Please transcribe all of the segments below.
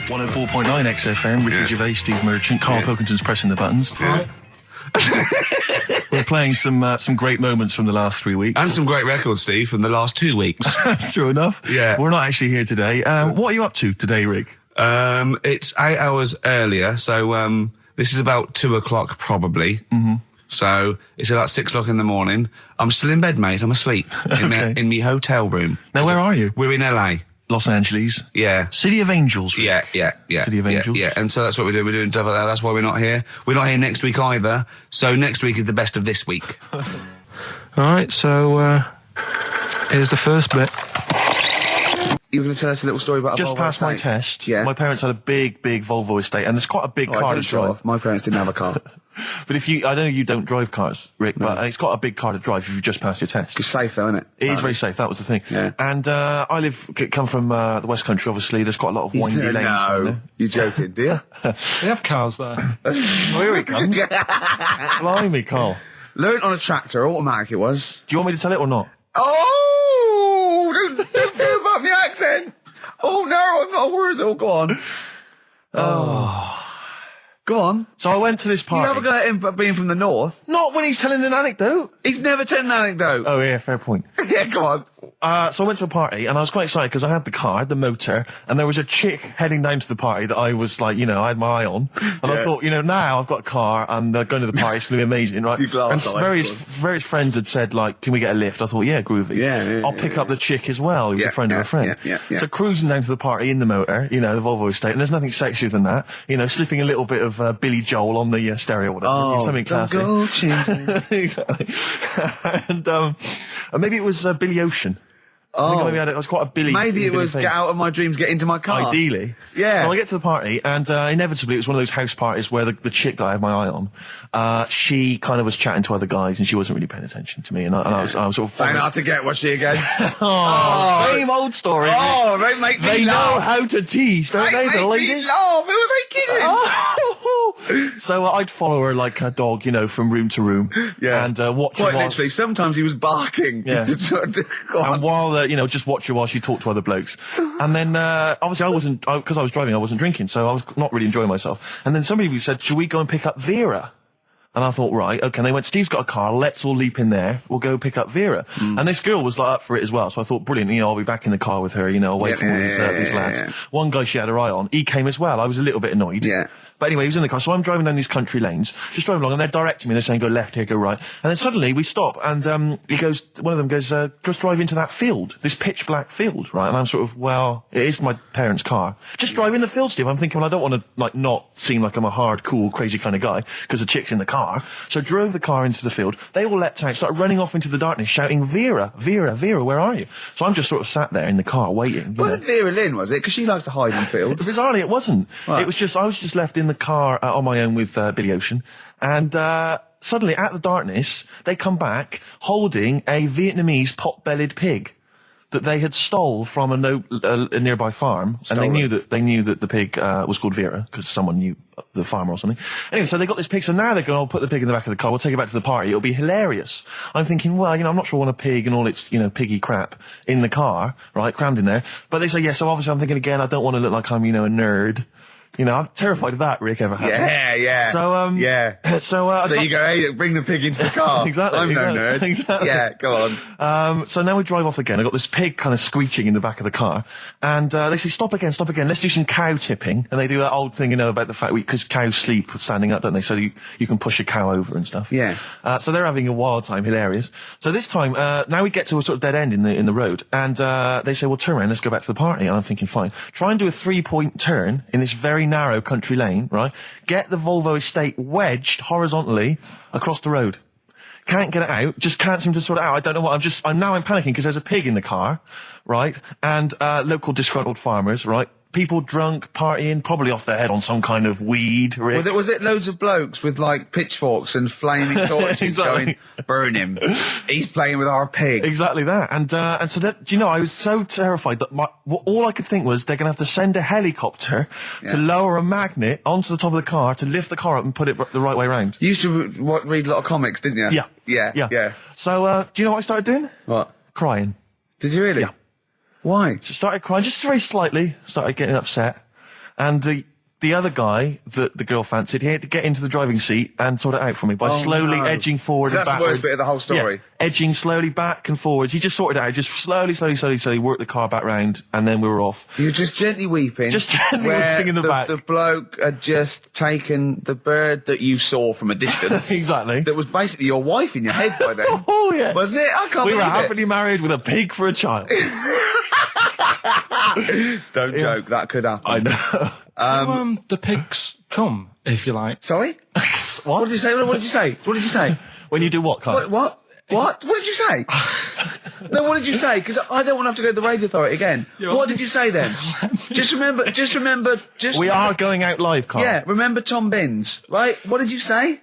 104.9 XFM, Ricky Gervais, Steve Merchant, Karl Pilkington's pressing the buttons. Yeah. We're playing some great moments from the last 3 weeks. And some great records, Steve, from the last 2 weeks. That's true enough. Yeah. We're not actually here today. What are you up to today, Rick? It's 8 hours earlier, so this is about 2 o'clock probably. Mm-hmm. So it's about 6 o'clock in the morning. I'm still in bed, mate. I'm asleep in my hotel room. Now, where are you? We're in LA. Los Angeles. Yeah. City of Angels, Rick. Yeah. City of Angels. Yeah, and so that's what we're doing. We're doing stuff like that. That's why we're not here. We're not here next week either. So next week is the best of this week. All right, so here's the first bit. You were going to tell us a little story about Just a Volvo past my estate? test, Yeah. my parents had a big Volvo estate, and there's quite a big car to don't show drive. off. My parents didn't have a car. But I know you don't drive cars, Rick, but it's got a big car to drive if you've just passed your test. It's safe, though, isn't it? It is very safe, that was the thing. Yeah. And come from the West Country, obviously. There's quite a lot of windy lanes. No, you're joking, do you? They have cars there. Well, here he comes. Blimey, Karl. Learned on a tractor, automatic it was. Do you want me to tell it or not? Oh! Don't move up the accent! Oh, no, I'm not worried. Oh, go on. Go on. So I went to this You party. never got him being from the north. Not when he's telling an anecdote. He's never told an anecdote. Oh, yeah, fair point. Yeah, go on. So I went to a party, and I was quite excited because I had the car, the motor, and there was a chick heading down to the party that I was like, I had my eye on. And I thought, now I've got a car, and going to the party, it's going to be amazing, right? You glass and eye, various friends had said, like, can we get a lift? I thought, yeah, groovy. Yeah, I'll pick up the chick as well, who was a friend of a friend. Yeah. So cruising down to the party in the motor, the Volvo estate, and there's nothing sexier than that. Slipping a little bit of Billy Joel on the stereo or whatever. Something classic. Go, Exactly. And maybe it was Billy Ocean. I think maybe it was quite a Billy. Maybe it Billy was thing. get out of my dreams, get into my car. Ideally. Yeah. So I get to the party, and inevitably it was one of those house parties where the chick that I had my eye on, she kind of was chatting to other guys, and she wasn't really paying attention to me, and I was sort of... Found out to get, was she again? Same old story. Oh, they make me They know laugh. how to tease, don't they, the make ladies? me laugh. Who are they kidding? So I'd follow her like a dog, from room to room. Yeah. And watch her Quite while... literally, sometimes he was barking. Yeah. Go on. And while, just watch her while she talked to other blokes. And then, obviously because I was driving, I wasn't drinking, so I was not really enjoying myself. And then somebody said, should we go and pick up Vera? And I thought, right, okay. And they went, Steve's got a car, let's all leap in there, we'll go pick up Vera. And this girl was like up for it as well, so I thought, brilliant, I'll be back in the car with her, away from all these lads. Yeah. One guy she had her eye on, he came as well. I was a little bit annoyed. Yeah. But anyway, he was in the car, so I'm driving down these country lanes, just driving along, and they're directing me, they're saying, go left here, go right. And then suddenly we stop, and one of them goes, just drive into that field, this pitch black field, right? And I'm sort of, well, it is my parents' car. Just drive in the field, Steve. I'm thinking, well, I don't want to, not seem like I'm a hard, cool, crazy kind of guy, because the chick's in the car. So drove the car into the field. They all leapt out, started running off into the darkness, shouting, Vera, Vera, Vera, where are you? So I'm just sort of sat there in the car, waiting. Wasn't Vera Lynn, was it? Because she likes to hide in fields. Bizarrely, it wasn't. Right. It was just, I was just left in the car on my own with Billy Ocean, and suddenly, out of the darkness, they come back holding a Vietnamese pot-bellied pig that they had stole from a nearby farm, and they knew that the pig was called Vera because someone knew the farmer or something. Anyway, so they got this pig, so now they're going, I'll put the pig in the back of the car, we'll take it back to the party, it'll be hilarious. I'm thinking, well, I'm not sure I want a pig and all its, piggy crap in the car, right, crammed in there. But they say, yeah, so obviously I'm thinking again, I don't want to look like I'm, a nerd. I'm terrified of that, Rick, ever happened. Yeah. So, So you go, hey, bring the pig into the car. Exactly. I'm no nerd. Exactly. Yeah, go on. So now we drive off again. I got this pig kind of squeaking in the back of the car, and they say, stop again, let's do some cow tipping. And they do that old thing, about the fact because cows sleep standing up, don't they? So you can push a cow over and stuff. Yeah. So they're having a wild time, hilarious. So this time, now we get to a sort of dead end in the road, and they say, well, turn around, let's go back to the party. And I'm thinking, fine. Try and do a 3-point turn in this very narrow country lane, right? Get the Volvo estate wedged horizontally across the road. Can't get it out, just can't seem to sort it out. I don't know what, I'm panicking because there's a pig in the car, right? And, local disgruntled farmers, right? People drunk, partying, probably off their head on some kind of weed, Rick. Was it loads of blokes with, pitchforks and flaming torches Exactly. going, burn him. He's playing with our pig. Exactly that. And so that, I was so terrified that all I could think was they're going to have to send a helicopter to lower a magnet onto the top of the car to lift the car up and put it the right way around. You used to read a lot of comics, didn't you? Yeah. Yeah. So, do you know what I started doing? What? Crying. Did you really? Yeah. Why? Just started crying, just very slightly, started getting upset. And the other guy that the girl fancied, he had to get into the driving seat and sort it out for me by slowly edging forward So and that's the backwards. worst bit of the whole story. Yeah, edging slowly back and forwards. He just sorted it out, just slowly worked the car back round, and then we were off. You were just gently weeping. Just gently where weeping in the back. The bloke had just taken the bird that you saw from a distance. Exactly. That was basically your wife in your head by then. Oh, yeah. Wasn't it? I can't We were believe it. happily married with a pig for a child. Don't joke, that could happen. I know. The pigs come, if you like. Sorry? What did you say? What did you say? What did you say? When you do what, Karl? What? What did you say? No, what did you say? Because I don't want to have to go to the radio authority again. What did you say then? Just remember. We are going out live, Karl. Yeah, remember Tom Binns, right? What did you say?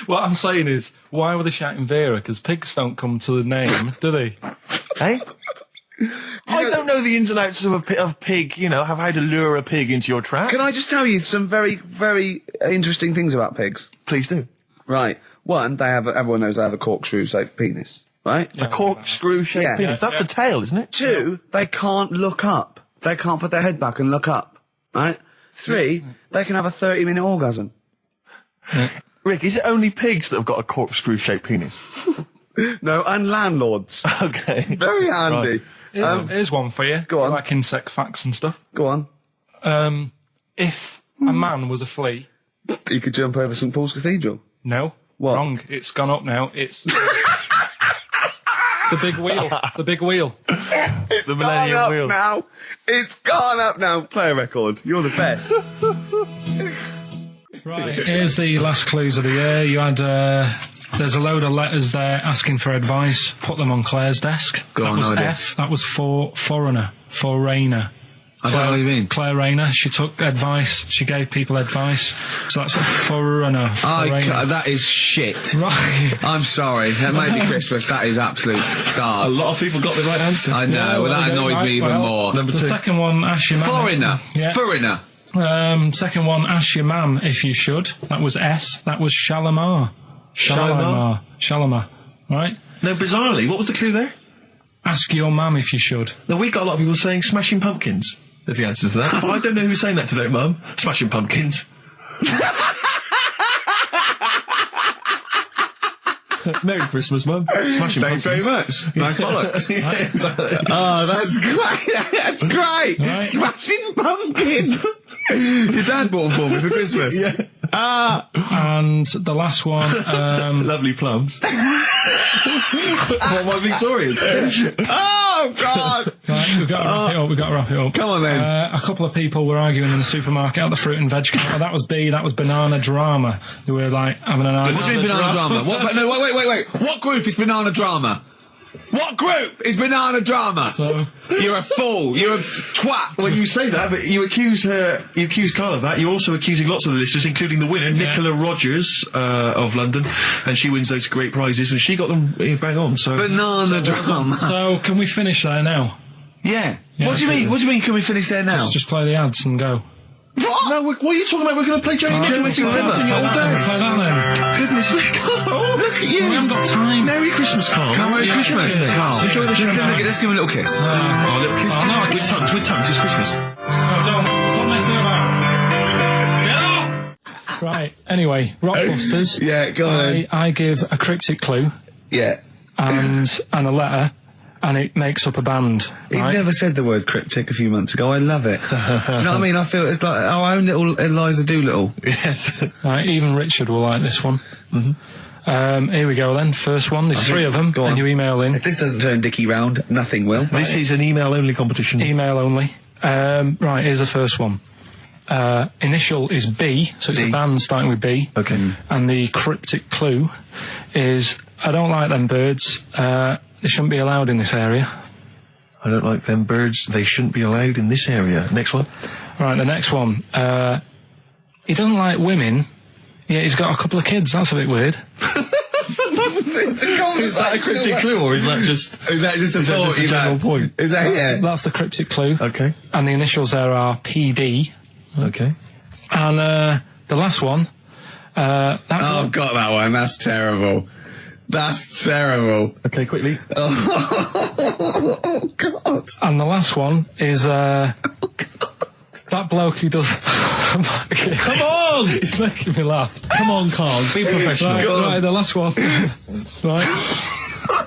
What I'm saying is, why were they shouting Vera? Because pigs don't come to the name, do they? Hey? I don't know the ins and outs of pig, how to lure a pig into your trap. Can I just tell you some very, very interesting things about pigs? Please do. Right. One, everyone knows they have a corkscrew-shaped penis, right? A corkscrew-shaped Yeah. penis. That's the tail, isn't it? Two, they can't look up. They can't put their head back and look up, right? Three, they can have a 30-minute orgasm. Rick, is it only pigs that have got a corkscrew-shaped penis? No, and landlords. Okay. Very handy. Right. Here's one for you. Go on. Like insect facts and stuff. Go on. If a man was a flea... You could jump over St Paul's Cathedral. No. What? Wrong. It's gone up now. It's... the big wheel. The big wheel. It's the Millennium Wheel. Now. It's gone up now. Play a record. You're the best. Right. Here's the last clues of the year. You had... there's a load of letters there asking for advice. Put them on Claire's desk. Go on, that was no idea. F. That was for foreigner. For Rainer. I don't know what you mean. Claire Rayner. She took advice. She gave people advice. So that's a foreigner. That is shit. Right. I'm sorry. That may be Christmas. That is absolute A garbage. lot of people got the right answer. I know. Well, that annoys me even more. Number The two. second one, ask your man. Foreigner. Yeah. Foreigner. Second one, ask your mam if you should. That was S. That was Shalimar. Shalimar. Right? No, bizarrely, what was the clue there? Ask your mam if you should. No, we got a lot of people saying Smashing Pumpkins. There's the answer to that. But I don't know who's saying that today, Mum. Smashing Pumpkins. Merry Christmas, Mum. Smashing Thanks very Pumpkins. much. Nice bollocks. Yeah, exactly. Oh, that's great. That's great. Right. Smashing Pumpkins. Your dad bought them for me for Christmas. Yeah. And the last one, Lovely plums. What, my Victorians? Oh, God. right, we've got to wrap it up. Come on, then. A couple of people were arguing in the supermarket at the fruit and veg counter. That was B. That was banana drama. They were like having an argument. What do you mean banana drama? What, no, wait. What group is banana drama? What group is banana drama? So- You're a fool. You're a twat. When you say that, but you accuse Karl of that, you're also accusing lots of the listeners, including the winner, Nicola Rogers, of London, and she wins those great prizes, and she got them bang on, so... Banana drama. So can we finish there now? Yeah. Yeah, What do you mean? What do you mean? Can we finish there now? Just play the ads and go. What? No, what are you talking about? We're going to play Johnny River all day. Play that then. Goodness me, Karl, look at We you. haven't got time. Merry Christmas, Karl. Merry Christmas, Karl. Enjoy the show. Let's give him a little kiss. Oh, a little kiss. Oh, no, with tongues, it's Christmas. No, don't. Stop messing about. Get off! Right, anyway, Rockbusters. Yeah, go on then. I give a cryptic clue Yeah. and a letter, and it makes up a band. He Right? never said the word cryptic a few months ago. I love it. Do you know what I mean? I feel it's like our own little Eliza Doolittle. Yes. Right, even Richard will like this one. Mm-hmm. Here we go then. First one. There's three of them, Go on. and you email in. If this doesn't turn Dickie round, nothing will. This is an email-only competition. Email only. Right, here's the first one. Initial is B, so it's B. a band starting with B. Okay. And the cryptic clue is, I don't like them birds. They shouldn't be allowed in this area. I don't like them birds. They shouldn't be allowed in this area. Next one. Right, the next one. He doesn't like women. Yeah, he's got a couple of kids. That's a bit weird. Is that a cryptic clue, or is that just Is that just a thought? just a general point? Is that That's the cryptic clue. Okay. And the initials there are PD. Okay. And the last one. Oh, got that one. That's terrible. That's terrible. Okay, quickly. Oh, God. And the last one is that That bloke who does... Come on! He's making me laugh. Come on, Karl, be professional. Right, the last one. Right.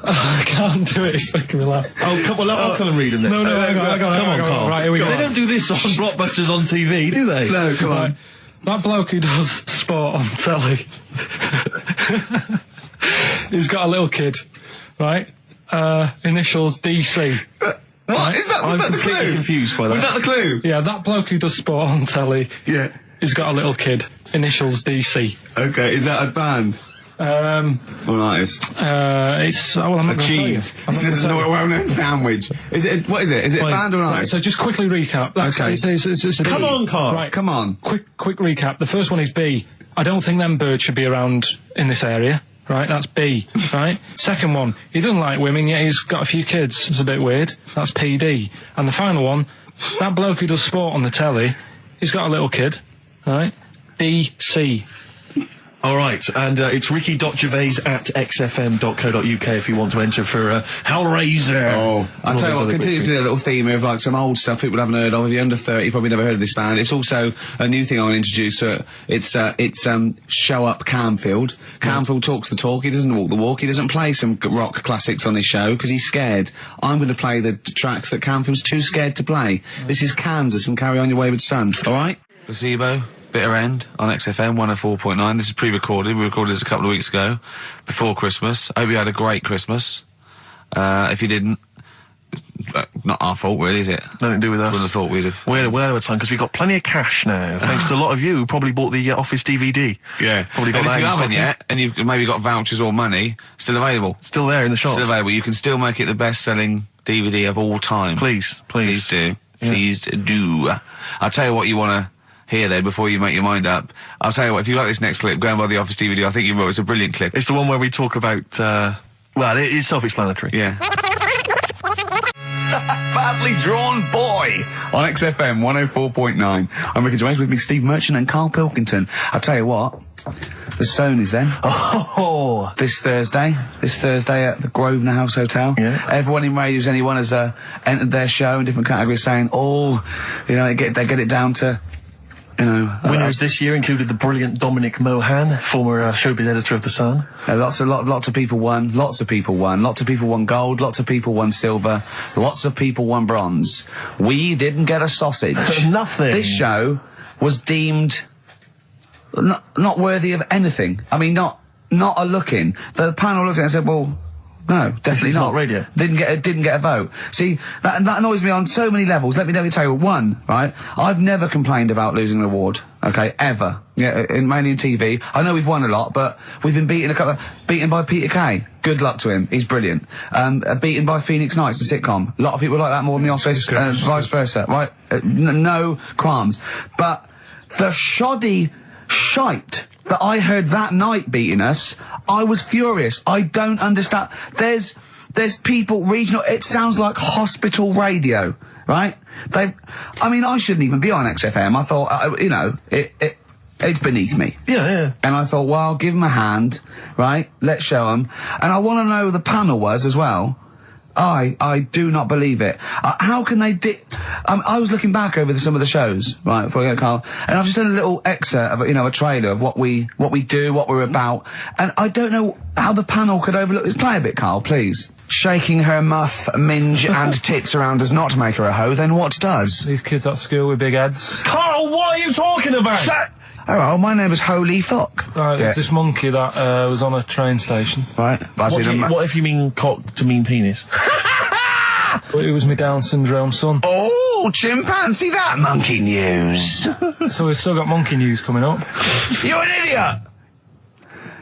I can't do it, it's making me laugh. Oh, come on, I'll come and read them then. No, hang on. Come on, Karl. Right, here we go. They don't do this on Blockbusters on TV, do they? No, come on. Right. That bloke who does sport on telly. He's got a little kid, right? Initials DC. What? Right? Is that, was I'm that the completely clue? confused by that. Was that the clue? Yeah, that bloke who does sport on telly. Yeah. He's got a little kid. Initials DC. Okay, is that a band? Or an artist? It's well, I'm not A going to tell you. cheese. I'm not This is gonna a tell you. well-known sandwich. Is it? What is it? Is it a band or an Right, artist? so just quickly recap. That's, Okay. it's a Come B. on, Karl. Right, Come on. Quick recap. The first one is B. I don't think them birds should be around in this area. Right, that's B. Right. Second one, he doesn't like women, yet he's got a few kids. It's a bit weird. That's PD. And the final one, that bloke who does sport on the telly, he's got a little kid. Right. DC. All right, and it's ricky.gervais at xfm.co.uk if you want to enter for Hellraiser. Oh, I'll tell you what, continue to do a little theme of like some old stuff people haven't heard of. If you're under 30, you probably never heard of this band. It's also a new thing I want to introduce. It's Show Up Camfield. Camfield talks the talk, he doesn't walk the walk. He doesn't play some rock classics on his show because he's scared. I'm going to play the tracks that Camfield's too scared to play. This is Kansas and Carry On Your Wayward Son, alright? Placebo, Bitter End on XFM 104.9. This is pre-recorded. We recorded this a couple of weeks ago, before Christmas. I hope you had a great Christmas. If you didn't, not our fault, really, is it? Nothing to do with us. Wouldn't have thought we'd have. We're well over time because we've got plenty of cash now, thanks to a lot of you who probably bought the Office DVD. Yeah. Probably got And that if you in stock. haven't yet, and you've maybe got vouchers or money, still available. Still there in the shops. Still available. You can still make it the best-selling DVD of all time. Please. Please do. Yeah. Please do. I'll tell you what you want to hear there before you make your mind up. I'll tell you what, if you like this next clip, go and buy the Office DVD. I think you will. It's a brilliant clip. It's the one where we talk about, well, it is self-explanatory. Yeah. Badly Drawn Boy on XFM 104.9. I'm Ricky Gervais, with me Steve Merchant and Karl Pilkington. I'll tell you what, the Stoney's then. Oh, This Thursday at the Grosvenor House Hotel. Yeah. Everyone in Radios Anyone has entered their show in different categories saying, they get it down to, winners this year included the brilliant Dominic Mohan, former showbiz editor of The Sun. lots of people won. Lots of people won gold. Lots of people won silver. Lots of people won bronze. We didn't get a sausage. Nothing. This show was deemed not worthy of anything. I mean, not a look in. The panel looked at it and said, well, no, definitely is not radio. Didn't get a vote. See, that annoys me on so many levels. Let me tell you. One, right? I've never complained about losing an award. Okay, ever. Yeah, mainly in TV. I know we've won a lot, but we've been beaten by Peter Kay. Good luck to him. He's brilliant. Beaten by Phoenix Nights, the sitcom. A lot of people like that more than the Oscars, vice versa. Right? No qualms. But the shoddy shite that I heard that night beating us, I was furious. I don't understand. There's people regional. It sounds like hospital radio, right? I shouldn't even be on XFM. I thought, it's beneath me. Yeah. And I thought, well, give them a hand, right? Let's show them. And I want to know who the panel was as well. I do not believe it. How can they I was looking back over some of the shows, right, before I go to Karl, and I've just done a little excerpt of, a trailer of what we do, what we're about, and I don't know how the panel could overlook this. Play a bit, Karl, please. Shaking her muff, minge and tits around does not make her a hoe, then what does? These kids at school with big heads. Karl, what are you talking about? Shut! Oh, my name is Holy Fuck. Right, Yeah. there's this monkey that was on a train station. Right. What if you mean cock to mean penis? But it was my Down syndrome son. Oh, chimpanzee, that monkey news. So we've still got monkey news coming up. You're an idiot!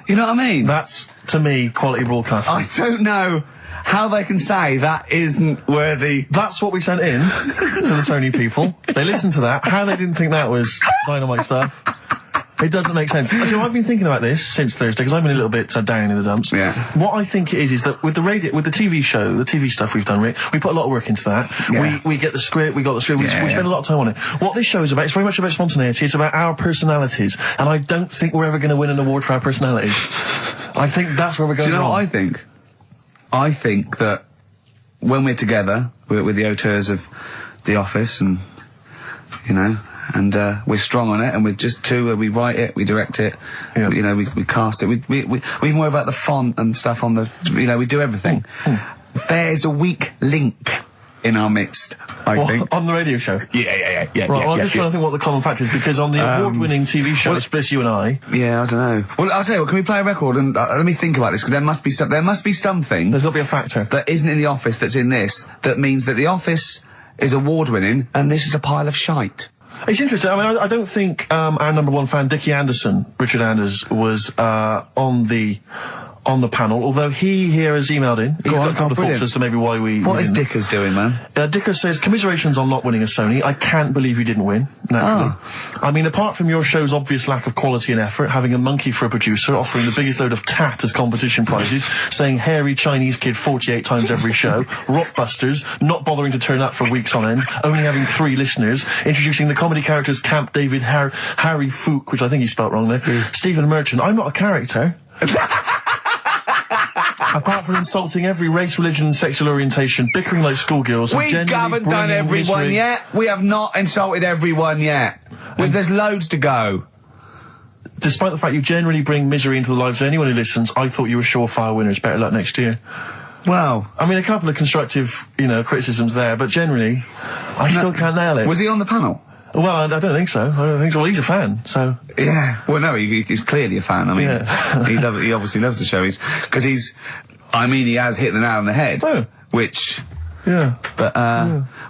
You know what I mean? That's, to me, quality broadcasting. I don't know how they can say that isn't worthy. That's what we sent in to the Sony people. They listened to that. How they didn't think that was dynamite stuff, it doesn't make sense. Actually, I've been thinking about this since Thursday because I've been a little bit down in the dumps. Yeah. What I think it is that with the TV show, the TV stuff we've done, Rick, we put a lot of work into that. Yeah. We get the script, we spend a lot of time on it. What this show is about, it's very much about spontaneity. It's about our personalities, and I don't think we're ever going to win an award for our personalities. I think that's where we're going. Do you know wrong. what I think? I think that when we're together, we're the auteurs of The Office and, and we're strong on it, and we're just two. We write it, we direct it, we cast it. We even worry about the font and stuff on the. We do everything. There's a weak link in our midst, I think. On the radio show? Yeah. Right, well, I'm just trying to think what the common factor is, because on the award-winning TV show, it's Bliss You and I. Yeah, I don't know. Well, I'll tell you what, can we play a record and let me think about this, because there must be something. There's got to be a factor. That isn't in The Office that's in this, that means that The Office is award-winning, and this is a pile of shite. It's interesting. I mean, I don't think our number one fan, Dickie Anderson, Richard Anders, was on the panel, although he here has emailed in. He's got a couple of thoughts as to maybe why we... What is Dickers doing, man? Dickers says, commiserations on not winning a Sony. I can't believe you didn't win, naturally. I mean, apart from your show's obvious lack of quality and effort, having a monkey for a producer, offering the biggest load of tat as competition prizes, saying hairy Chinese kid 48 times every show, Rockbusters, not bothering to turn up for weeks on end, only having 3 listeners, introducing the comedy characters Camp David, Harry Fook, which I think he spelt wrong there, Stephen Merchant. I'm not a character. Apart from insulting every race, religion, and sexual orientation, bickering like schoolgirls, we haven't done everyone yet. We have not insulted everyone yet. There's loads to go. Despite the fact you generally bring misery into the lives of anyone who listens, I thought you were surefire winners. Better luck next year. Well, I mean, a couple of constructive, criticisms there, but generally, I still can't nail it. Was he on the panel? Well, I don't think so. Well, he's a fan, so... Yeah. Well, no, he's clearly a fan. I mean, he obviously loves the show. He has hit the nail on the head. Oh. Which... Yeah. But,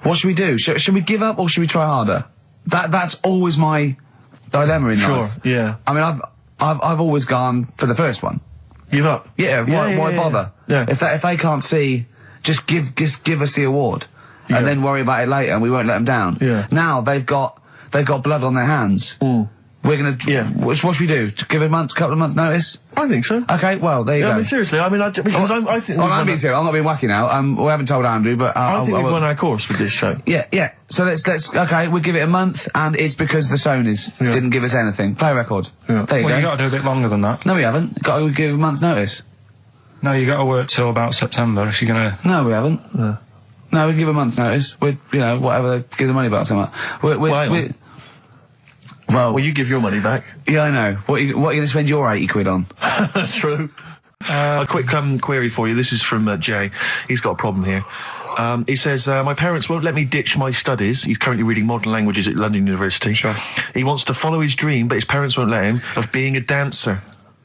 what should we do? Should we give up or should we try harder? That's always my dilemma in life. Sure, yeah. I mean, I've always gone for the first one. Give up? Yeah, why bother? Yeah. If they can't see, just give us the award. Yeah. And then worry about it later, and we won't let them down. Yeah. Now they've got blood on their hands. We're gonna. Yeah. What should we do? Give a couple of months' notice? I think so. Okay. Well, there you go. I mean, seriously. I mean, I think. I'm being serious. I'm not being wacky now. We haven't told Andrew, but I think we've won our course with this show. Yeah. So let's. Okay, we'll give it a month, and it's because the Sonys didn't give us anything. Play a record. Yeah. There you go. You got to do a bit longer than that. No, we haven't. Got to give a month's notice. No, you got to work till about September if you're gonna. No, we haven't. No, we give a month's notice. We'd, whatever, give the money back something. Well, you give your money back. Yeah, I know. What are you going to spend your 80 quid on? True. A quick query for you. This is from Jay. He's got a problem here. He says, my parents won't let me ditch my studies. He's currently reading modern languages at London University. Sure. He wants to follow his dream, but his parents won't let him, of being a dancer.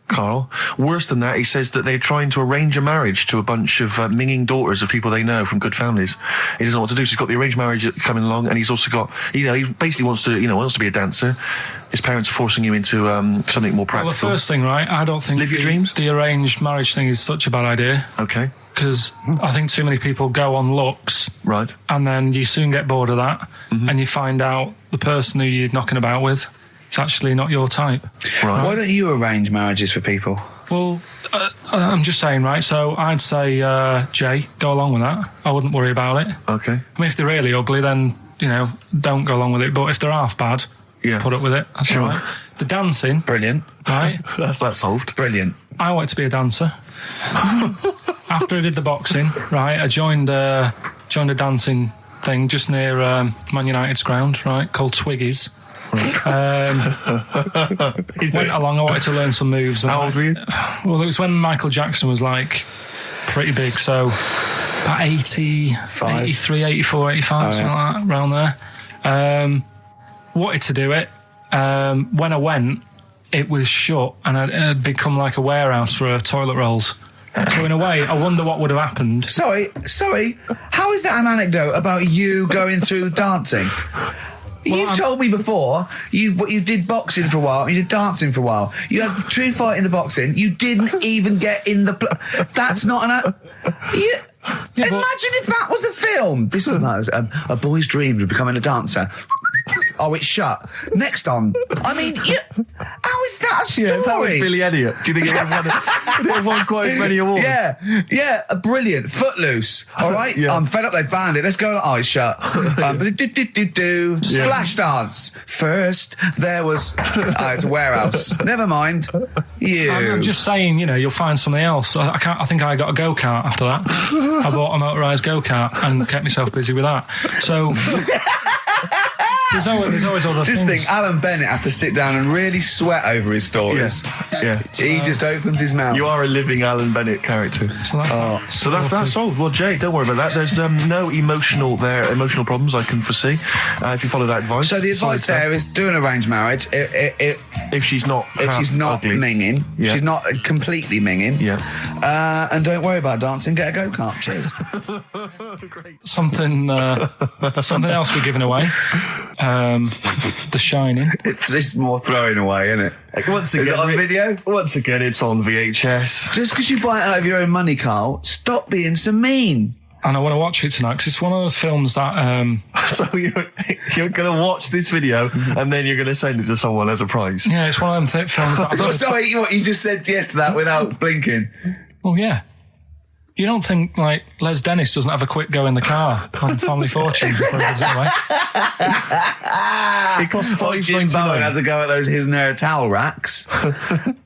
Carl. Worse than that, he says that they're trying to arrange a marriage to a bunch of minging daughters of people they know from good families. He doesn't know what to do, so he's got the arranged marriage coming along, and he's also got, he basically wants to be a dancer. His parents are forcing him into something more practical. Well, the first thing, right, I don't think Live your dreams? The arranged marriage thing is such a bad idea. Okay. Because I think too many people go on looks. Right. And then you soon get bored of that, and you find out the person who you're knocking about with, it's actually not your type. Right. Why don't you arrange marriages for people? Well, I'm just saying, right, so I'd say, Jay, go along with that. I wouldn't worry about it. Okay. I mean, if they're really ugly, then, don't go along with it. But if they're half bad, put up with it. That's Sure. all right. The dancing. Brilliant. Right. That's that solved. Brilliant. I wanted to be a dancer. After I did the boxing, right, I joined a dancing thing just near Man United's ground, right, called Twiggies. Went along, I wanted to learn some moves. How old were you? Well, it was when Michael Jackson was pretty big, so about 83, 84, 85, something like that, around there. Wanted to do it. When I went, it was shut, and it had become like a warehouse for toilet rolls. So in a way, I wonder what would have happened. Sorry, how is that an anecdote about you going through dancing? You've told me before you did boxing for a while, you did dancing for a while. You had a true fight in the boxing. You didn't even get in the. That's not an. Imagine if that was a film. This is a boy's dreams of becoming a dancer. Oh, it's shut. Next on. I mean, how is that a story? Yeah, if that was Billy Elliot, do you think it would have won quite as many awards? Yeah, brilliant. Footloose. All right, Yeah. I'm fed up. They banned it. Let's go. Oh, it's shut. Flash dance. First, there was. It's a warehouse. Never mind. I'm just saying, you'll find something else. I think I got a go-kart after that. I bought a motorised go-kart and kept myself busy with that. So. There's always other Just things. think, Alan Bennett has to sit down and really sweat over his stories. Yeah. He just opens his mouth. You are a living Alan Bennett character. So That's solved. Well, Jay, don't worry about that. There's no emotional problems I can foresee if you follow that advice. So the advice there is do an arranged marriage if she's not ugly. minging, she's not completely minging. Yeah. And don't worry about dancing. Get a go-kart. Cheers. Great. Something else we're giving away. The Shining. It's just more throwing away, isn't it? Once again, is it on video? Once again, it's on VHS. Just because you buy it out of your own money, Karl, stop being so mean. And I want to watch it tonight because it's one of those films that... So you're going to watch this video and then you're going to send it to someone as a prize? Yeah, it's one of them films that... Sorry, what, you just said yes to that without blinking? Oh, yeah. You don't think, like, Les Dennis doesn't have a quick go in the car on Family Fortune before he gives it away? It costs Jim Bowen has $5.99. a go at those his and her towel racks.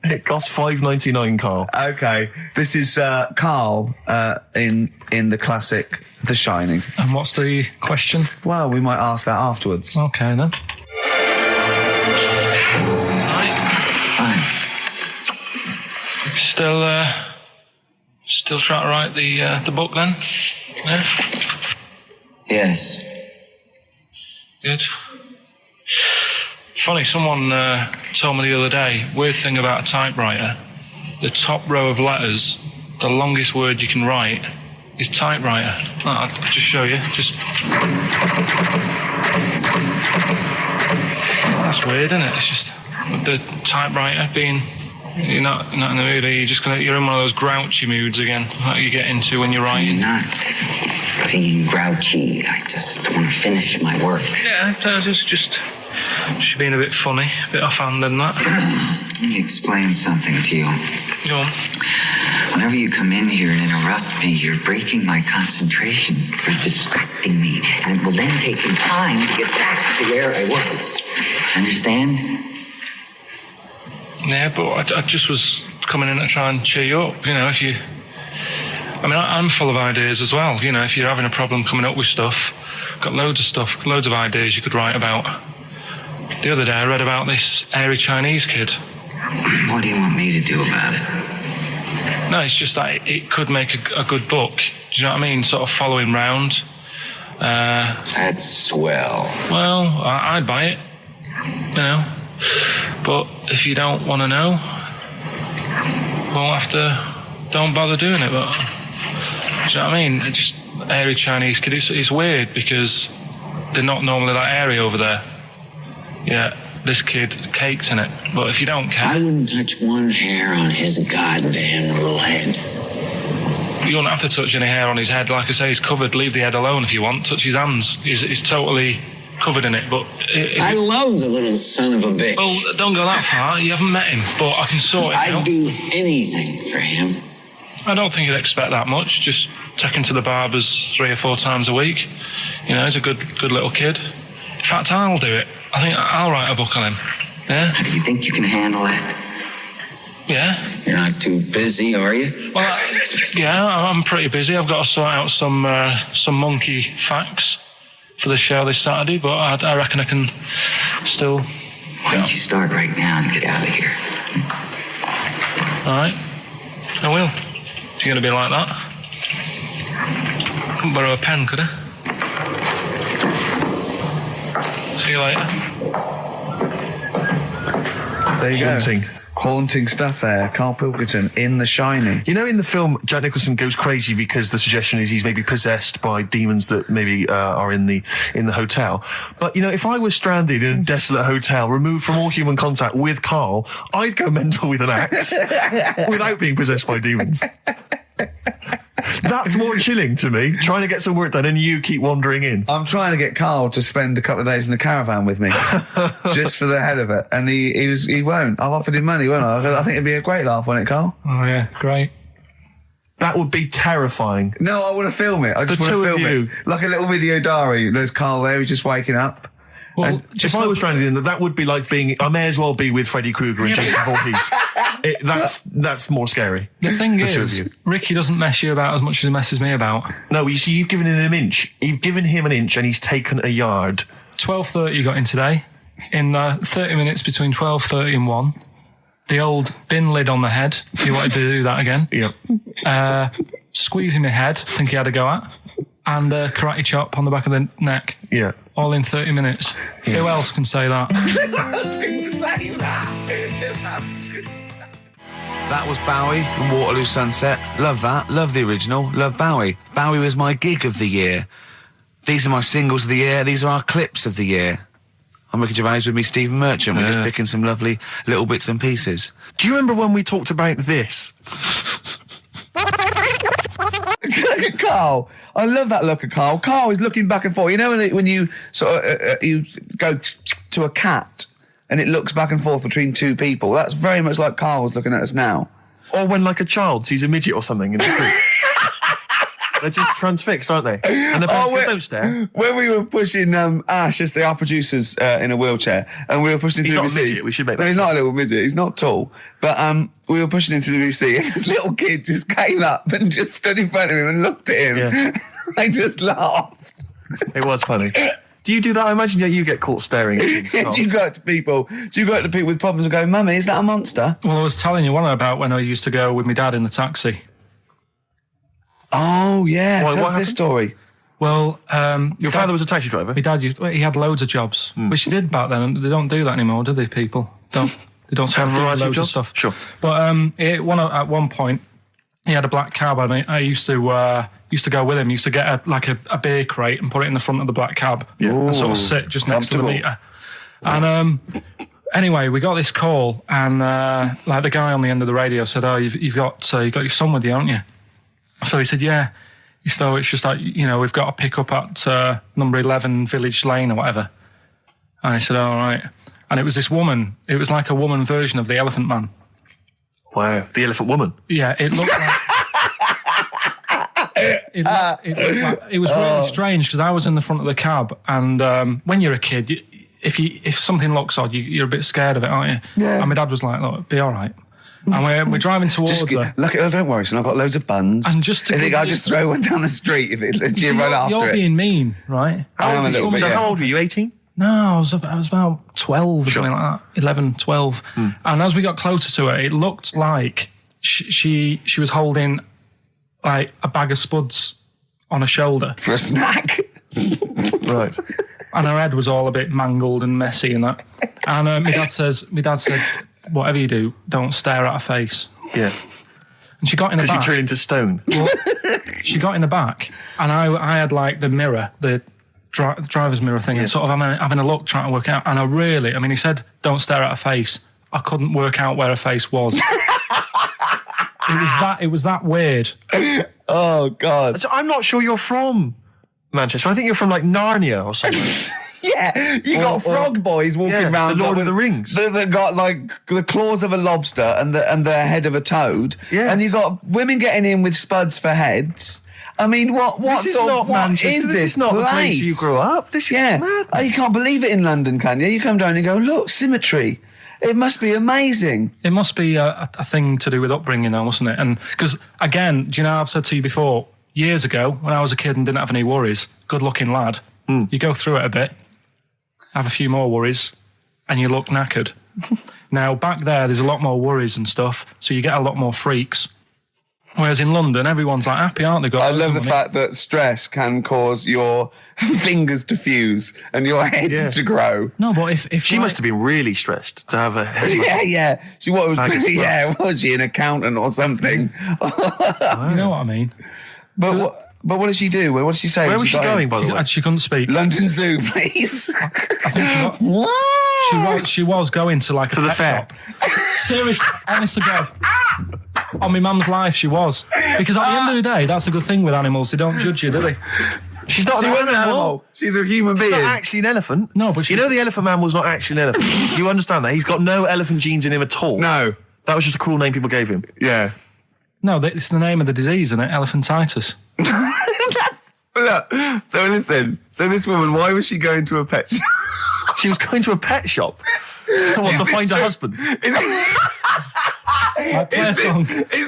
It costs $5.99, Karl. Okay, this is Karl in the classic The Shining. And what's the question? Well, we might ask that afterwards. Okay, then. Fine. Still trying to write the book, then? Yeah? Yes. Good. Funny, someone told me the other day, weird thing about a typewriter, the top row of letters, the longest word you can write is typewriter. I'll just show you. That's weird, isn't it? It's just the typewriter being... You're not in the mood, are you? You're in one of those grouchy moods again, like you get into when you're writing. I'm not being grouchy. I just want to finish my work. Yeah, just being a bit funny, a bit offhand and that. Let me explain something to you. Go on. Whenever you come in here and interrupt me, you're breaking my concentration. You're distracting me. And it will then take me time to get back to where I was. Understand? Yeah, but I just was coming in to try and cheer you up. You know, if you... I mean, I'm full of ideas as well. You know, if you're having a problem coming up with stuff, got loads of ideas you could write about. The other day I read about this airy Chinese kid. What do you want me to do about it? No, it's just that it could make a good book. Do you know what I mean? Sort of following round. That's swell. Well, I'd buy it. You know. But if you don't want to know, don't bother doing it. But do you know what I mean? It's just airy Chinese kid. It's weird because they're not normally that airy over there. Yeah, this kid caked in it. But if you don't care, I wouldn't touch one hair on his goddamn little head. You don't have to touch any hair on his head. Like I say, he's covered. Leave the head alone if you want. Touch his hands. He's totally covered in it, but... I love the little son of a bitch. Well, don't go that far. You haven't met him, but I can sort it out. I'd do anything for him. I don't think you'd expect that much. Just take him to the barbers 3 or 4 times a week. You know, he's a good little kid. In fact, I'll do it. I think I'll write a book on him. Yeah? How do you think you can handle that? Yeah. You're not too busy, are you? Well, yeah, I'm pretty busy. I've got to sort out some monkey facts for the show this Saturday, but I reckon I can still... Why don't you start right now and get out of here? All right. I will. If you're going to be like that. Couldn't borrow a pen, could I? See you later. There you go. Haunting stuff there. Karl Pilkington in The Shining. You know, in the film, Jack Nicholson goes crazy because the suggestion is he's maybe possessed by demons that maybe are in the hotel. But, you know, if I was stranded in a desolate hotel, removed from all human contact with Karl, I'd go mental with an axe without being possessed by demons. That's more chilling to me, trying to get some work done and you keep wandering in. I'm trying to get Karl to spend a couple of days in the caravan with me, just for the head of it. And he won't. I've offered him money, won't I? I think it'd be a great laugh, wouldn't it, Karl? Oh, yeah, great. That would be terrifying. No, I want to film it. I just want to film it. Like a little video diary. There's Karl there, he's just waking up. Well, if I was stranded in that would be like being... I may as well be with Freddy Krueger and Jason Voorhees. That's more scary. The thing is, Ricky doesn't mess you about as much as he messes me about. No, you see, you've given him an inch. You've given him an inch and he's taken a yard. 12:30 got in today. In 30 minutes between 12:30 and 1. The old bin lid on the head. He wanted to do that again. Yep. Squeezing my head, I think he had a go at. And karate chop on the back of the neck. Yeah. All in 30 minutes. Yeah. Who else can say that? That was Bowie and Waterloo Sunset. Love that. Love the original. Love Bowie. Bowie was my gig of the year. These are my singles of the year. These are our clips of the year. I'm Ricky Gervais with me, Stephen Merchant. We're just picking some lovely little bits and pieces. Do you remember when we talked about this? Look at Karl. I love that look at Karl. Karl is looking back and forth. You know when you sort of you go to a cat and it looks back and forth between two people? That's very much like Karl's looking at us now. Or when, like, a child sees a midget or something in the street. They're just transfixed, aren't they? And the parents go, don't stare. When we were pushing Ash, as our producer's in a wheelchair, and we were pushing him through the VC. He's not a midget, we should make that. No, he's not a little midget. He's not tall. But we were pushing him through the VC, and this little kid just came up and just stood in front of him and looked at him. Yeah. I just laughed. It was funny. Do you do that? I imagine you get caught staring at things. Do you go up to people? Do you go up to people with problems and go, "Mummy, is that a monster?" Well, I was telling you one about when I used to go with my dad in the taxi. Oh, yeah. What Tell us happened? this story. Well, Your father was a taxi driver? my dad he had loads of jobs, which he did back then, and they don't do that anymore, do they, people? They don't Have a do variety of loads jobs? stuff. Sure. But at one point, he had a black cab, and I used to go with him. Used to get a beer crate and put it in the front of the black cab, and sort of sit just next to the meter. And anyway, we got this call, and like the guy on the end of the radio said, "Oh, you've got your son with you, haven't you?" So he said, "Yeah." So it's just like, we've got to pick up at number 11 Village Lane or whatever. And I said, all right. And it was this woman. It was like a woman version of the Elephant Man. Wow, the Elephant Woman. Yeah, it looked like... it was really strange because I was in the front of the cab, and when you're a kid, if something looks odd, you're a bit scared of it, aren't you? Yeah. And my dad was like, "Look, it'll be all right." And we're driving towards her. Look, don't worry, son. I've got loads of buns. And just to I think I'll just throw one down the street if it's right after You're it. being mean, right? I am a little bit, yeah. How old were you, 18? No, I was about 12 or something like that, 11, 12. And as we got closer to her, it looked like she was holding like a bag of spuds on her shoulder. For a snack. Right. And her head was all a bit mangled and messy and that. And my dad said, whatever you do, don't stare at her face. Yeah. And she got in the back. Because you turned into stone. Well, she got in the back, and I had like the mirror, the driver's mirror thing, and sort of having a look, trying to work out. And he said, don't stare at her face. I couldn't work out where her face was. It was that weird. Oh, God. So I'm not sure you're from Manchester. I think you're from, like, Narnia or something. Yeah, you got frog boys walking around. The Lord of the Rings. They've got like the claws of a lobster and the head of a toad. Yeah. And you got women getting in with spuds for heads. I mean, what this is not Manchester. Is this is not the place you grew up. This is mad. Oh, you can't believe it in London, can you? You come down and go, look, symmetry. It must be amazing. It must be a thing to do with upbringing now, mustn't it? And because, again, do you know, I've said to you before, years ago, when I was a kid and didn't have any worries, good-looking lad, you go through it a bit, have a few more worries, and you look knackered. Now, back there's a lot more worries and stuff, so you get a lot more freaks. Whereas in London, everyone's like happy, aren't they? I love the fact that stress can cause your fingers to fuse and your heads to grow. No, but if she must have been really stressed to have a head. Yeah. What was she, an accountant or something? You know what I mean? But what did she do? What did she say? Where was she going, by the way? She couldn't speak. London Zoo, please. I think she was going to like to the fair. Shop. Seriously, honest to God. On my mum's life, she was. Because at the end of the day, that's a good thing with animals. They don't judge you, do they? She's not an animal. She's a human being. She's not actually an elephant. No, but you know the elephant man was not actually an elephant. You understand that? He's got no elephant genes in him at all. No. That was just a cool name people gave him. Yeah. No, it's the name of the disease, isn't it? Elephantitis. Look, so listen. So this woman, why was she going to a pet shop? She was going to a pet shop. To find a husband. Is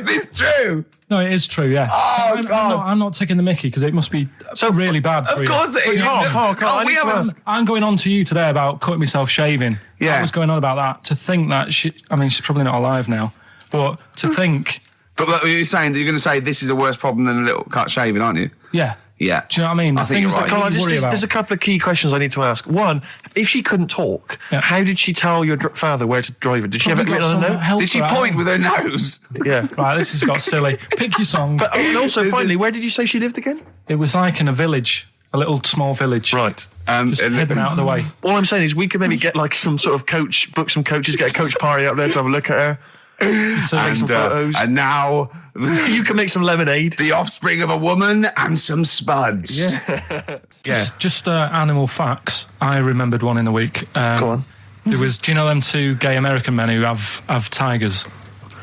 this true? No, it is true, yeah. Oh, God. I'm not taking the mickey because it must be really bad for you. Of course it is. Carl, I need to ask. I'm going on to you today about cutting myself shaving. Yeah. I was going on about that. To think that she's probably not alive now, but to think... But you're saying that you're going to say this is a worse problem than a little cut shaving, aren't you? Yeah. Yeah. Do you know what I mean? I think you're right. Carl, you worry about. there's a couple of key questions I need to ask. One, if she couldn't talk, how did she tell your father where to drive her? Did she have it written on a note? Did she point with her nose? Yeah. Right, this has got silly. Pick your song. But and also, finally, where did you say she lived again? It was like in a village, a little small village. Right. Just hidden out of the way. All I'm saying is we could maybe get like some sort of coach, book some coaches, get a coach party up there to have a look at her. Take some photos. And now you can make some lemonade. The offspring of a woman and some spuds. Yeah. Just animal facts. I remembered one in the week. Go on. There was, do you know them two gay American men who have tigers?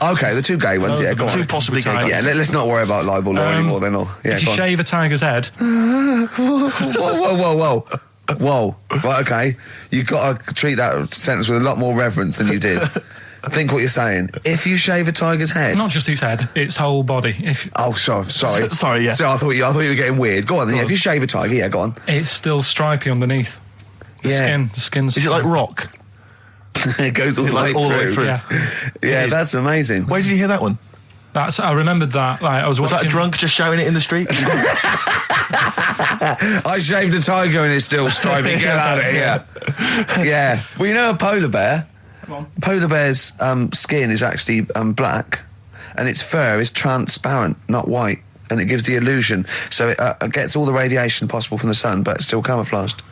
Okay, the two gay ones, Those yeah, are go the on. two possibly gay tigers. guys. Yeah, let's not worry about libel law anymore then. Yeah, If you shave a tiger's head, whoa. Right, okay. You've got to treat that sentence with a lot more reverence than you did. Think what you're saying. If you shave a tiger's head... not just his head, its whole body. Oh, sorry. Sorry, yeah. So I thought you were getting weird. Go on then. Yeah, if you shave a tiger, yeah, go on. It's still stripy underneath. The skin's... Is it like rock? It goes all the way through. Yeah. Yeah, that's amazing. Where did you hear that one? I remembered that. Like, I was Was watching... that drunk just shouting it in the street? I shaved a tiger and it's still stripy. Get out of here. Yeah. Well, you know a polar bear? Polar bear's skin is actually black, and its fur is transparent, not white, and it gives the illusion. So it gets all the radiation possible from the sun, but it's still camouflaged.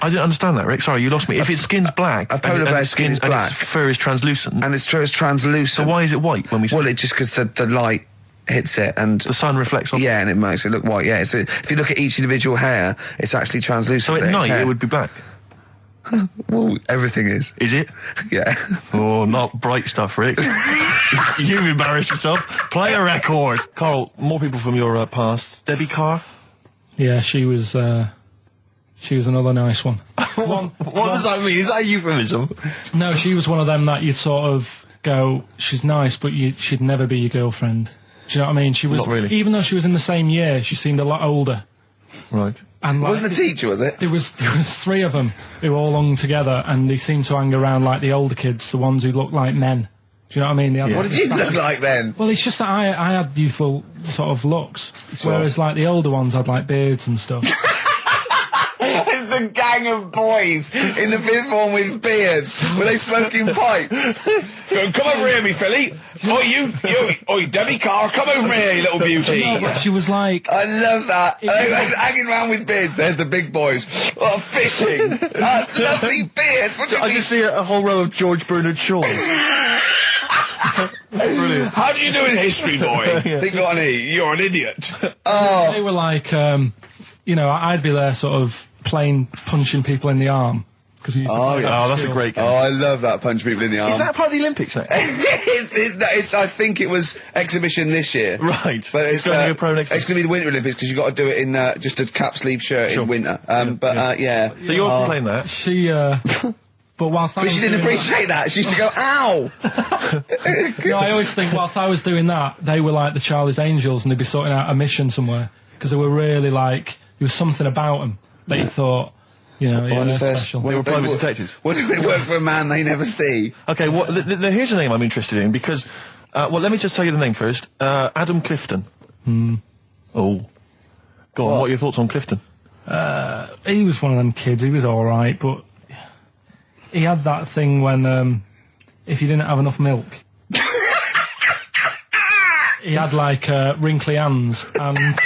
I didn't understand that, Rick. Sorry, you lost me. If its skin's black, a polar bear's skin is black, and its fur is translucent, and its fur is translucent. So why is it white when we? Well, it's just because the light hits it and the sun reflects on. Yeah, and it makes it look white. Yeah, so if you look at each individual hair, it's actually translucent. So at night it would be black. Well, everything is. Is it? Yeah. Oh, not bright stuff, Rick. You've embarrassed yourself. Play a record. Karl, more people from your past. Debbie Carr? Yeah, she was another nice one. What does that mean? Is that a euphemism? No, she was one of them that you'd sort of go, she's nice, but she'd never be your girlfriend. Do you know what I mean? She was, not really. Even though she was in the same year, she seemed a lot older. Right. And like, Wasn't a teacher, was it? There was three of them who all hung together, and they seemed to hang around like the older kids, the ones who looked like men. Do you know what I mean? What did you look like then? Well, it's just that I had youthful sort of looks, whereas like the older ones had like beards and stuff. It's the gang of boys in the fifth form with beards. Were they smoking pipes? Come over here, me filly. Oi, Debbie Carr, come over here, you little beauty. No, but she was like... I love that. They were hanging around with beards. There's the big boys. Oh, fishing. Lovely beards. I just see a whole row of George Bernard Shaws. Brilliant. How do you do in history, boy? Think on E. You're an idiot. Oh. They were like, I'd be there sort of punching people in the arm. That's a great game. Oh, I love that, punch people in the arm. Is that part of the Olympics now? I think it was exhibition this year. Right. But it's going to be a pro next year. It's going to be the Winter Olympics because you've got to do it in just a cap sleeve shirt in winter. Yeah. So you're playing that? She, but whilst But she didn't appreciate that. She used to go, ow! No, I always think whilst I was doing that, they were like the Charlie's Angels and they'd be sorting out a mission somewhere. Because they were really like, there was something about them that you thought, they're special. They were private detectives. What do they work for a man they never see? Okay, well, here's a name I'm interested in because, let me just tell you the name first. Adam Clifton. Oh. Go on, what are your thoughts on Clifton? He was one of them kids, he was alright, but he had that thing when, if you didn't have enough milk, he had like, wrinkly hands and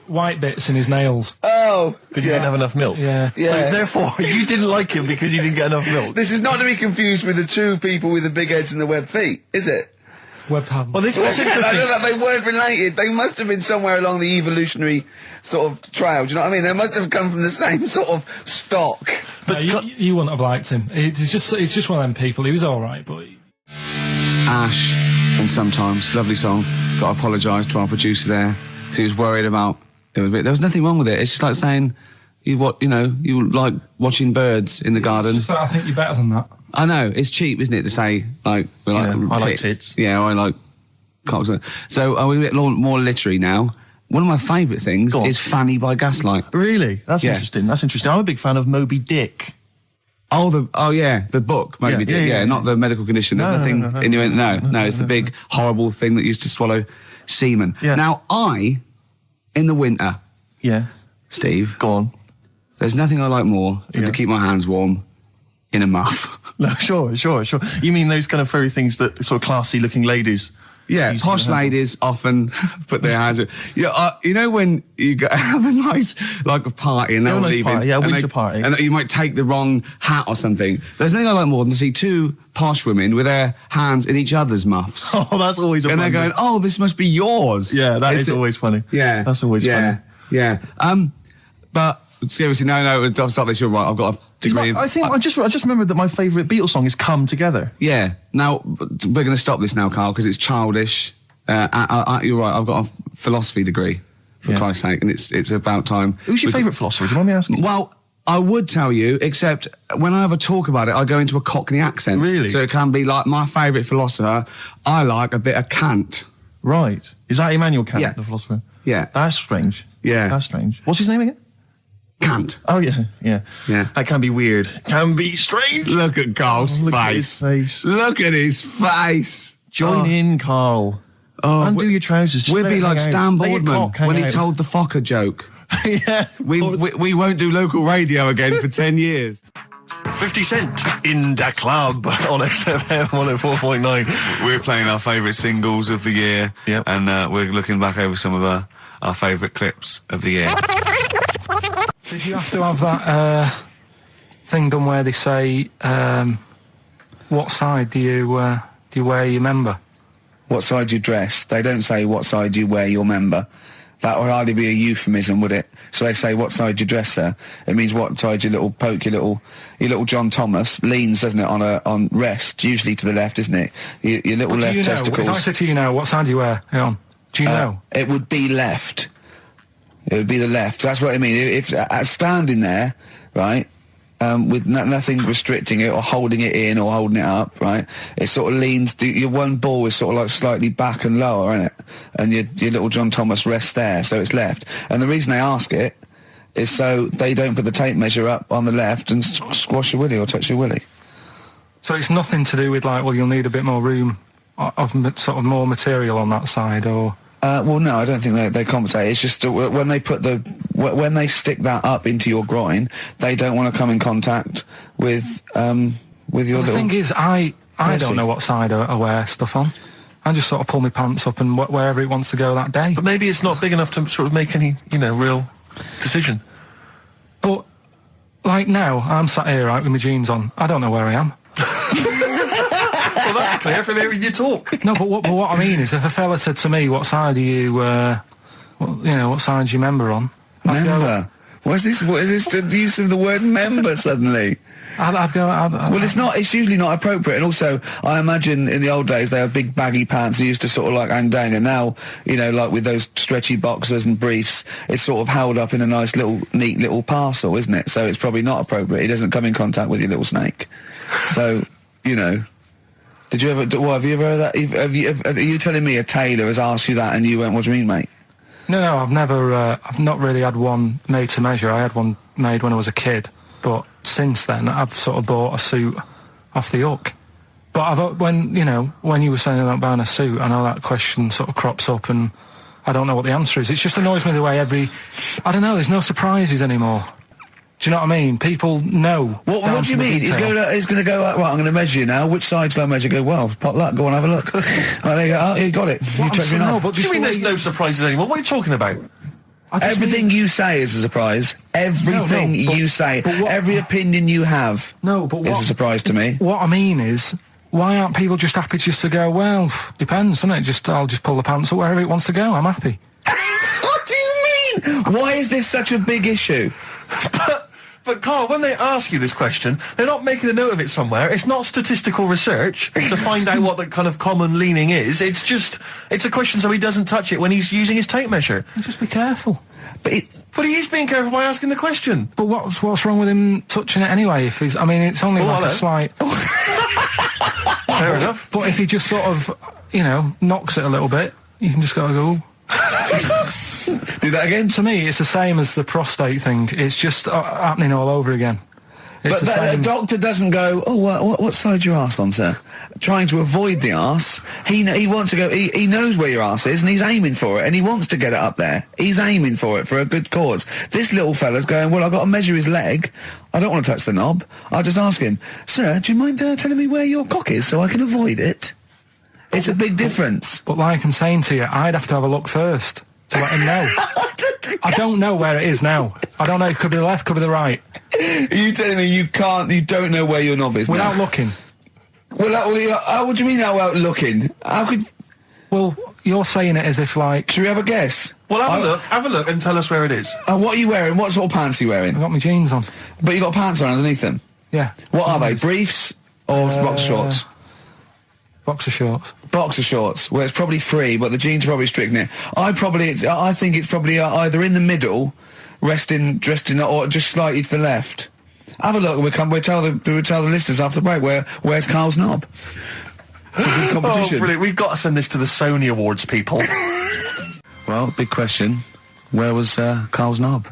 white bits in his nails. Oh! Because you didn't have enough milk? Yeah. So therefore, you didn't like him because you didn't get enough milk? This is not to be confused with the two people with the big heads and the webbed feet, is it? Webbed hands. Well, what's interesting... I know that they weren't related. They must have been somewhere along the evolutionary sort of trail. Do you know what I mean? They must have come from the same sort of stock. But you wouldn't have liked him. It's just one of them people. He was all right, but Ash, and sometimes lovely song. Got to apologise to our producer there because he was worried about. There was nothing wrong with it. It's just like saying you like watching birds in the garden. It's just that I think you're better than that. I know, it's cheap, isn't it, to say, like, I like tits. Yeah, I like So I'm a bit more literary now. One of my favourite things is Fanny by Gaslight. Really? That's interesting. That's interesting. I'm a big fan of Moby Dick. Oh yeah, the book Moby Dick. Yeah, not the medical condition. There's nothing in your no. It's the big horrible thing that used to swallow semen. Yeah. Now in the winter. Yeah. Steve, go on. There's nothing I like more than to keep my hands warm in a muff. No, sure. You mean those kind of furry things that sort of classy-looking ladies? Yeah, posh ladies often put their hands in. You know when you have a nice, like a party and they're all leaving. Party, a winter party. And you might take the wrong hat or something. There's nothing I like more than to see two posh women with their hands in each other's muffs. Oh, that's always And they're going, oh, this must be yours. Yeah, that is always funny. Yeah. That's always funny. Yeah. But seriously, no, I'll stop this. You're right. I've got a degree. I just remembered that my favourite Beatles song is "Come Together." Yeah. Now we're going to stop this now, Karl, because it's childish. You're right. I've got a philosophy degree, for Christ's sake, and it's about time. Who's your favourite philosopher? Do you mind me asking? Well, I would tell you, except when I have a talk about it, I go into a Cockney accent. Really? So it can be like my favourite philosopher. I like a bit of Kant. Right. Is that Immanuel Kant, the philosopher? Yeah. That's strange. Yeah. That's strange. What's his name again? Kant. Oh, yeah. That can be weird. Can be strange. Look at Karl's face. Look at his face. Join in, Karl. Undo your trousers. Just we'll be like Stan Boardman when he told the Fokker joke. Yeah. We won't do local radio again for 10 years. 50 Cent in the club on XFM 104.9. We're playing our favourite singles of the year, and we're looking back over some of our favourite clips of the year. Did you have to have that thing done where they say, what side do you wear your member? What side you dress? They don't say what side you wear your member. That would hardly be a euphemism, would it? So they say, what side you dress, sir? It means what side your little poke, your little John Thomas leans, doesn't it, on rest, usually to the left, isn't it? Your little left testicles. If I said to you now, what side do you wear? Hang on. Do you know? It would be left. It would be the left. That's what I mean. If standing there, right, with nothing restricting it or holding it in or holding it up, right, it sort of leans. Your one ball is sort of like slightly back and lower, isn't it? And your little John Thomas rests there, so it's left. And the reason they ask it is so they don't put the tape measure up on the left and squash your willy or touch your willy. So it's nothing to do with like, well, you'll need a bit more room of sort of more material on that side, or. Well, no, I don't think they compensate. It's just when they when they stick that up into your groin, they don't want to come in contact with your little. The thing is, I don't know what side I wear stuff on. I just sort of pull my pants up and wherever it wants to go that day. But maybe it's not big enough to sort of make any, real decision. But like now, I'm sat here right with my jeans on. I don't know where I am. Well, that's clear from hearing you talk. No, but what I mean is, if a fella said to me, "What side are you? What side's your member on?" Member. What is this? What is this? The use of the word member suddenly? I'd go. Well, it's not. It's usually not appropriate. And also, I imagine in the old days they had big baggy pants. They used to sort of like hang down. And now, like with those stretchy boxers and briefs, it's sort of held up in a nice little, neat little parcel, isn't it? So it's probably not appropriate. It doesn't come in contact with your little snake. So, Did you ever? What, have you ever heard that? Are you telling me a tailor has asked you that and you went, "What do you mean, mate?" No, I've never. I've not really had one made to measure. I had one made when I was a kid, but since then I've sort of bought a suit off the hook. But when you were saying about buying a suit, I know that question sort of crops up, and I don't know what the answer is. It just annoys me the way I don't know. There's no surprises anymore. Do you know what I mean? People know. What do you mean? He's going to go, right, I'm going to measure you now. Which side shall I measure? Go, well, pot luck, go and have a look. Right, there you go. Oh, you got it. You took me off. What do you mean there's no surprises anymore? What are you talking about? Everything you say is a surprise. Everything you say. Every opinion you have is a surprise to me. What I mean is, why aren't people just happy just to go, well, depends, doesn't it? I'll just pull the pants up wherever it wants to go. I'm happy. What do you mean? Why is this such a big issue? But Karl, when they ask you this question, they're not making a note of it somewhere. It's not statistical research to find out what the kind of common leaning is. It's a question so he doesn't touch it when he's using his tape measure. Just be careful. But he is being careful by asking the question. But what's wrong with him touching it anyway? If he's, it's only a slight. Fair enough. But if he just sort of, knocks it a little bit, you can just go, Do that again? To me, it's the same as the prostate thing. It's just happening all over again. It's But the doctor doesn't go, what side's your arse on, sir? Trying to avoid the arse. He wants to go, he knows where your arse is and he's aiming for it and he wants to get it up there. He's aiming for it for a good cause. This little fella's going, well, I've got to measure his leg. I don't want to touch the knob. I'll just ask him, sir, do you mind telling me where your cock is so I can avoid it? It's a big difference. But like I'm saying to you, I'd have to have a look first to let him know. I don't know where it is now. I don't know. It could be the left, could be the right. Are you telling me you don't know where your knob is without now? looking? Well, what do you mean without looking? How could... Well, you're saying it as if like... Should we have a guess? Well, have a look and tell us where it is. What are you wearing? What sort of pants are you wearing? I've got my jeans on. But you got pants on underneath them? Yeah. What are they? Briefs or boxer shorts? Boxer shorts. Boxer shorts. Well, it's probably free, but the jeans are probably strict in it. I think it's probably either in the middle, dressed in, or just slightly to the left. Have a look. We'll tell the listeners after the break where's Karl's knob. It's a good competition. Oh, brilliant! We've got to send this to the Sony Awards people. Well, big question. Where was Karl's knob?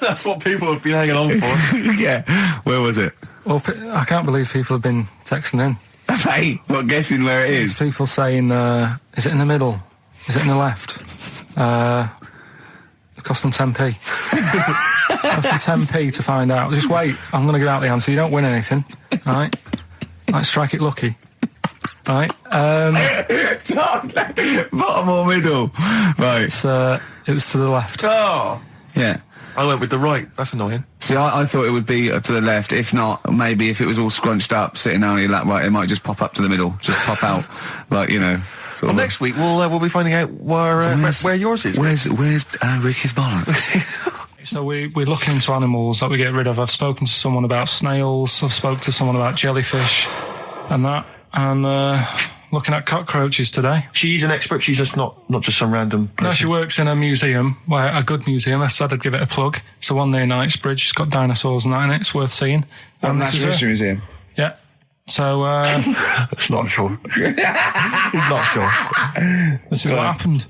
That's what people have been hanging on for. Yeah. Where was it? Well, I can't believe people have been texting in. Hey, what, guessing where it is? People saying, is it in the middle? Is it in the left? It cost them 10p. Cost them 10p to find out. Just wait, I'm going to give out the answer. You don't win anything, right? Like, strike it lucky. Right? Bottom or middle? Right. It was to the left. Oh! Yeah. I went with the right. That's annoying. See, I thought it would be to the left. If not, maybe if it was all scrunched up, sitting down on your lap, right, it might just pop up to the middle. Just pop out, like, Well, next week we'll be finding out where yours is. Where's Ricky's bollocks? So we're looking into animals that we get rid of. I've spoken to someone about snails. I've spoken to someone about jellyfish and that. And looking at cockroaches today. She's an expert. She's just not just some random person. No, she works in a museum, a good museum. I said I'd give it a plug. It's the one near Knightsbridge. It's got dinosaurs and that in it. It's worth seeing. Natural History Museum. Yeah. So, It's not sure. He's not sure. This is what happened.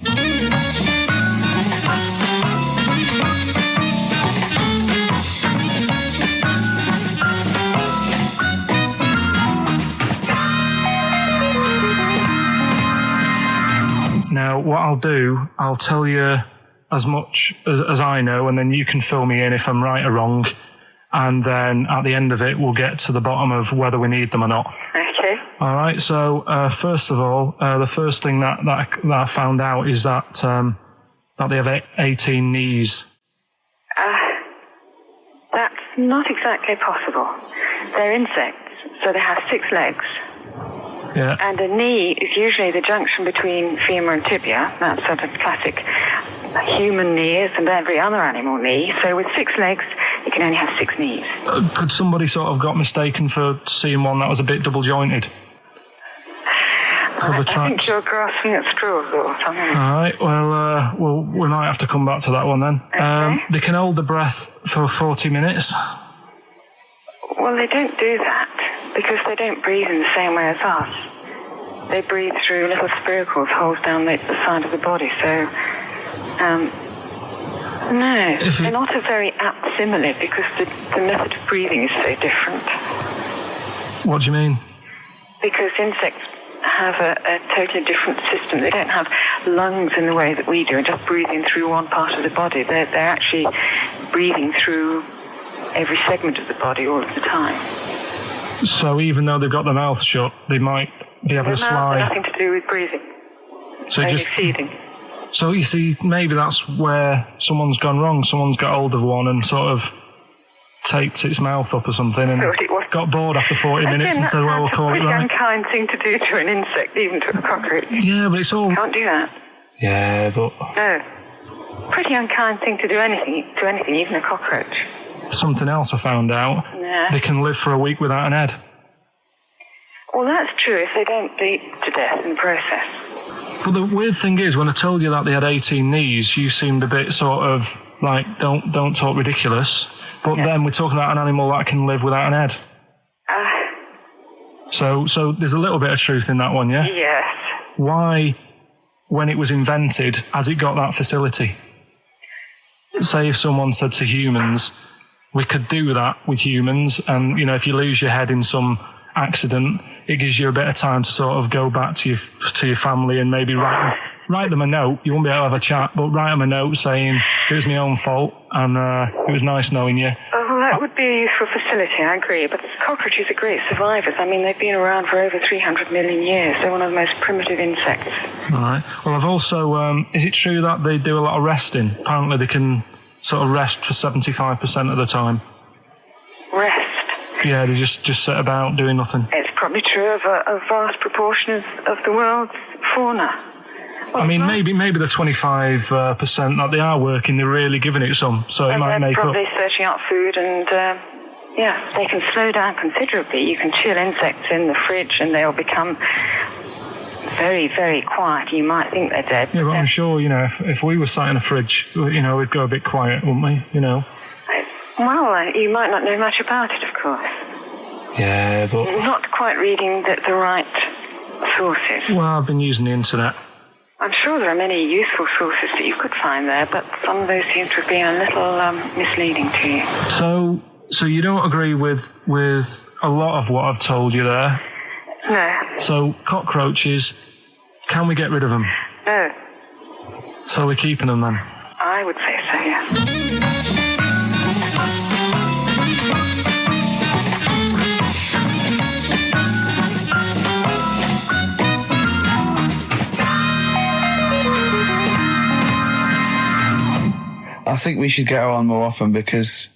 Now, what I'll do, I'll tell you as much as I know, and then you can fill me in if I'm right or wrong. And then at the end of it, we'll get to the bottom of whether we need them or not. Okay. All right. So, first of all, the first thing that I found out is that they have 18 knees. That's not exactly possible. They're insects, so they have 6 legs. Yeah. And a knee is usually the junction between femur and tibia. That's sort of classic human knees and every other animal knee. So with 6 legs, you can only have 6 knees. Could somebody sort of got mistaken for seeing one that was a bit double jointed? I think you're grasping at straws or something. All right. Well, we might have to come back to that one then. Okay. They can hold the breath for 40 minutes. Well, they don't do that because they don't breathe in the same way as us. They breathe through little spiracles, holes down the side of the body. So, no, they're not a very apt simile because the method of breathing is so different. What do you mean? Because insects have a totally different system. They don't have lungs in the way that we do and just breathing through one part of the body. They're actually breathing through every segment of the body all of the time. So even though they've got their mouth shut, they might be able to slide. Nothing to do with breathing. So only just feeding. So you see, maybe that's where someone's gone wrong. Someone's got hold of one and sort of taped its mouth up or something and got bored after 40 minutes and said, well, we'll call it right. It's a pretty unkind thing to do to an insect, even to a cockroach. Yeah, but it's all... You can't do that. Yeah, but... No. Pretty unkind thing to do anything, even a cockroach. Something else I found out. Yeah. They can live for a week without an head. Well, that's true if they don't bleed to death in the process. But the weird thing is, when I told you that they had 18 knees, you seemed a bit sort of like, don't talk ridiculous. But then we're talking about an animal that can live without an head. So there's a little bit of truth in that one, yeah? Yes. Why, when it was invented, has it got that facility? Say if someone said to humans, we could do that with humans, and, you know, if you lose your head in some accident, it gives you a bit of time to sort of go back to your family and maybe write them a note. You won't be able to have a chat, but write them a note saying, it was my own fault, and it was nice knowing you. Oh, well, that would be a useful facility, I agree. But cockroaches are great survivors. I mean, they've been around for over 300 million years. They're one of the most primitive insects. All right. Well, I've also... is it true that they do a lot of resting? Apparently they can sort of rest for 75% of the time. Rest? Yeah, they just sit about doing nothing. It's probably true of a vast proportion of the world's fauna. I mean, maybe the 25% that they are working, they're really giving it some, so it might make up. They're probably searching out food, and they can slow down considerably. You can chill insects in the fridge, and they'll become very, very quiet. You might think they're dead. Yeah, but I'm sure, you know, if we were sat in a fridge, you know, we'd go a bit quiet, wouldn't we? You know. Well, you might not know much about it, of course. Yeah, but You're not quite reading the right sources. Well, I've been using the internet. I'm sure there are many useful sources that you could find there, but some of those seem to have been a little misleading to you. So you don't agree with a lot of what I've told you there? No. So cockroaches, can we get rid of them? No. So we're keeping them then? I would say so, yeah. I think we should get her on more often, because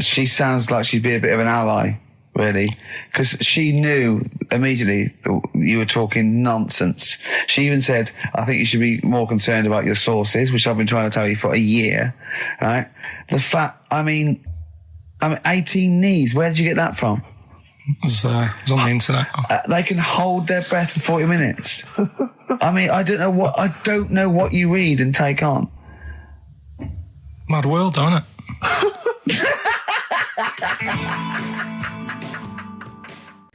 she sounds like she'd be a bit of an ally, really. Because she knew immediately that you were talking nonsense. She even said, I think you should be more concerned about your sources, which I've been trying to tell you for a year, right? The fact, I mean 18 knees, where did you get that from? It was on the internet. They can hold their breath for 40 minutes. I mean, I don't know what you read and take on. Mad world, don't it?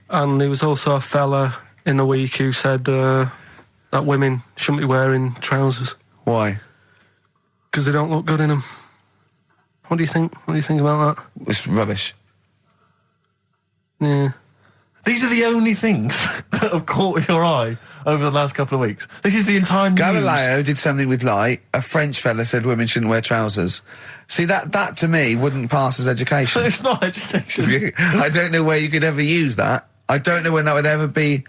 And there was also a fella in the week who said that women shouldn't be wearing trousers. Why? Because they don't look good in them. What do you think? What do you think about that? It's rubbish. Yeah. These are the only things that have caught your eye over the last couple of weeks. This is the entire news. Galileo did something with light. A French fella said women shouldn't wear trousers. See, that to me wouldn't pass as education. It's not education. I don't know where you could ever use that. I don't know when that would ever be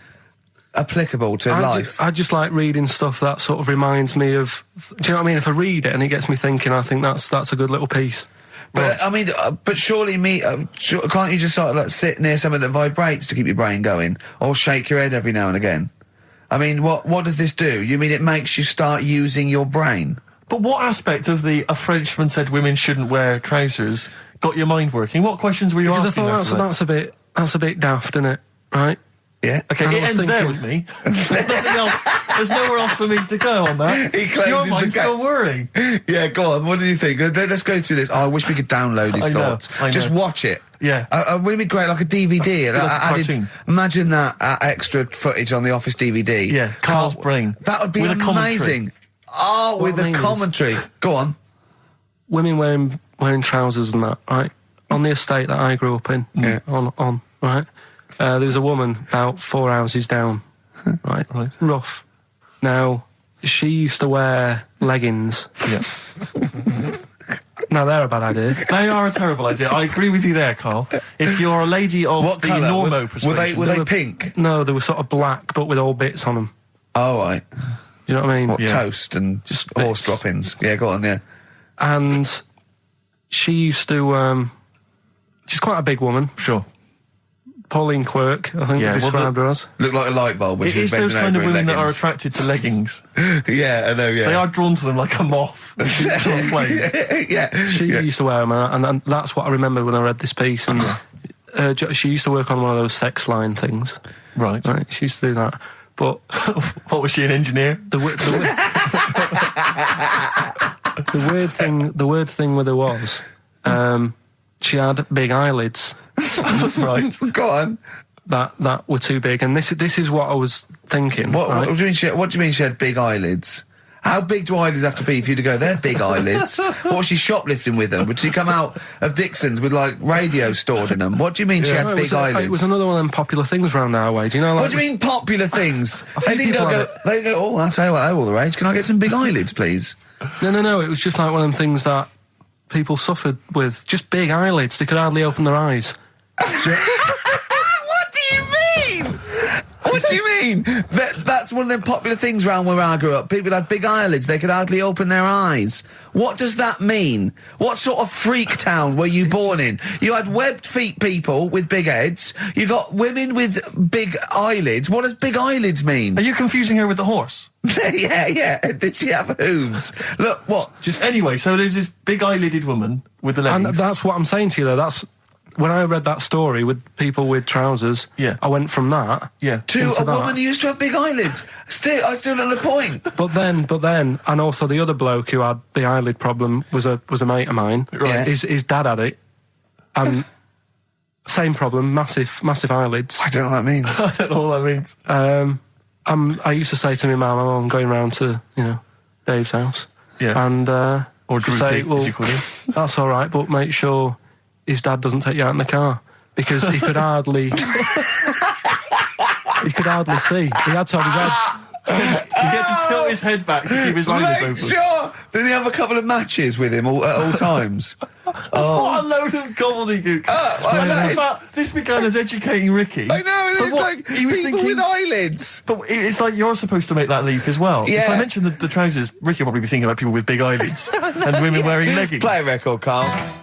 applicable to life. I just like reading stuff that sort of reminds me of... Do you know what I mean? If I read it and it gets me thinking, I think that's a good little piece. But, I mean, but surely can't you just sort of like sit near something that vibrates to keep your brain going? Or shake your head every now and again? I mean, what does this do? You mean it makes you start using your brain? But what aspect of a Frenchman said women shouldn't wear trousers got your mind working? What questions were you asking? Because I thought that's a bit daft, isn't it? Right? Yeah. Okay, it ends there with me. There's nothing else. There's nowhere else for me to go on that. He closes your mind's still whirring. Yeah, go on. What do you think? Let's go through this. Oh, I wish we could download his thoughts. I know. Just watch it. Yeah. Wouldn't it be great, like a DVD? Cartoon. Imagine that extra footage on the Office DVD. Yeah, Karl's brain. That would be amazing. Oh, with a commentary. Go on. Women wearing trousers and that, right? On the estate that I grew up in, on right? There was a woman about 4 houses down, right? Rough. Now, she used to wear leggings. Yeah. Now, they're a bad idea. They are a terrible idea. I agree with you there, Karl. If you're a lady of what the colour? normo persuasion... Were they pink? No, they were sort of black, but with all bits on them. Oh, right. Do you know what I mean? What, toast and just horse droppings? Yeah, go on, yeah. And she used to... she's quite a big woman. Sure. Pauline Quirk, I think we described her as. Looked like a light bulb. It is those kind of women that are attracted to leggings. Yeah, I know, yeah. They are drawn to them like a moth. Yeah. She used to wear them, and that's what I remember when I read this piece. And she used to work on one of those sex line things. Right. She used to do that. But... What, was she, an engineer? The weird thing with her was... she had big eyelids. Right. Go on. that were too big, and this is what I was thinking. What do you mean she had big eyelids? How big do eyelids have to be for you to go, they're big eyelids? What was she shoplifting with them? Would she come out of Dixon's with, like, radio stored in them? What do you mean she had big eyelids? It was another one of them popular things around our way, do you know? Like, what do you mean popular things? They go, oh, I'll tell you what, they're all the rage. Can I get some big eyelids, please? No, it was just like one of them things that people suffered with. Just big eyelids, they could hardly open their eyes. What do you mean? What do you mean? That's one of them popular things around where I grew up. People had big eyelids, they could hardly open their eyes. What does that mean? What sort of freak town were you born in? You had webbed feet people with big heads. You got women with big eyelids. What does big eyelids mean? Are you confusing her with the horse? Yeah. Did she have hooves? Look, what? Anyway, so there's this big eyelided woman with the leggings. And that's what I'm saying to you, though. That's... When I read that story with people with trousers, I went from that to a woman who used to have big eyelids. I still know the point. But then, and also the other bloke who had the eyelid problem was a mate of mine. Right. His dad had it, and same problem, massive eyelids. I don't know what that means. I don't know what that means. I used to say to my mum, I'm going round to Dave's house, and or Drew say, Pig, as you call him. That's all right, but make sure his dad doesn't take you out in the car, because he could hardly see. He had to have his head. He had to tilt his head back to keep his eyes open. Make sure! Didn't he have a couple of matches with him at all times? What a load of gobbledygook. This began as educating Ricky. I know, so it's like he was people with eyelids. But it's like you're supposed to make that leap as well. Yeah. If I mention the trousers, Ricky will probably be thinking about people with big eyelids and women wearing leggings. Play a record, Karl.